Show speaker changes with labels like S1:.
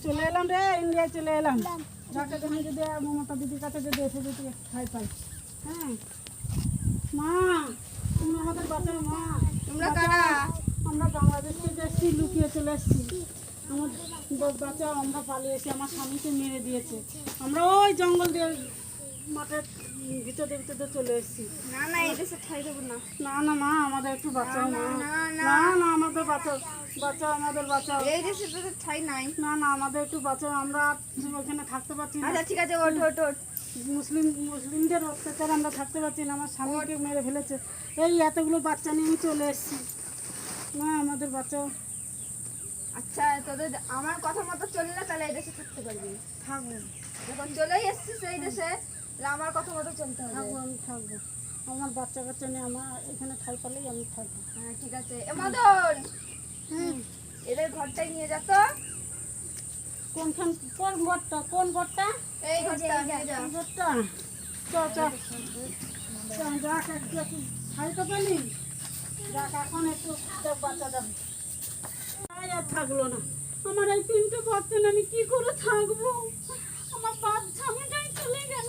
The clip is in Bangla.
S1: চলে এলাম রে, ইন্ডিয়ায় চলে এলাম। যাকে তুমি যদি মমতা দিদির কাছে যদি এসে যদি খাই পাই। হ্যাঁ মা, তুমি আমাদের বাঁচাও মা।
S2: তোমরা কারা?
S1: আমরা বাংলাদেশ থেকে এসেছি, লুকিয়ে চলে এসেছি। আমার বাঁচাও, আমরা পালিয়ে এসে আমার স্বামীকে মেরে দিয়েছে। আমরা ওই জঙ্গল দিয়ে মাঠের ভিতরে ভিতরে চলে এসেছি।
S2: না না, এই দেশে ঠাই দেবো না।
S1: না না মা, আমাদের একটু বাঁচাও মা। না না, আমাদের বাঁচাও, বাঁচাও, আমাদের বাঁচাও।
S2: এই দেশে তোদের ঠাই নাই।
S1: না না, আমাদের একটু বাঁচাও, আমরা ওখানে থাকতে পারছি না।
S2: আচ্ছা ঠিক আছে, ওঠ ওঠ ওঠ।
S1: মুসলিমদের অত্যাচার আমরা থাকতে পারছি না, আমার স্বামীকে মেরে ফেলেছে। এই এতগুলো বাচ্চা নিয়ে আমি চলে এসেছি। না, আমাদের বাঁচাও।
S2: আচ্ছা তোদের আমার কথা মতো চললে তাহলে এই দেশে থাকতে পারবি।
S1: থাকবো,
S2: যখন চলেই এসছিস এই দেশে, তাহলে আমার কথা মতো চলতে হবে।
S1: থাকবো, আমি থাকবো। আমার বাচ্চা কাচ্চা নিয়ে আমার এখানে ঠাই পালেই আমি থাকবো।
S2: হ্যাঁ ঠিক আছে। এ মদন, এদের ঘরটাই নিয়ে যা তো।
S1: কোনখান, কোন ঘরটা, কোন ঘরটা?
S2: এই ঘরটা নিয়ে যা।
S1: কোন ঘরটা? চ চ চ, যাক একটু একটু ঠাই তো পেলি। যাক এখন একটু বাচ্চা যাবে। আর থাকলো না আমার এই তিনটে বাচ্চা নিয়ে আমি কি করে থাকবো? আমার বাচ্চা স্বামীটাই চলে গেল।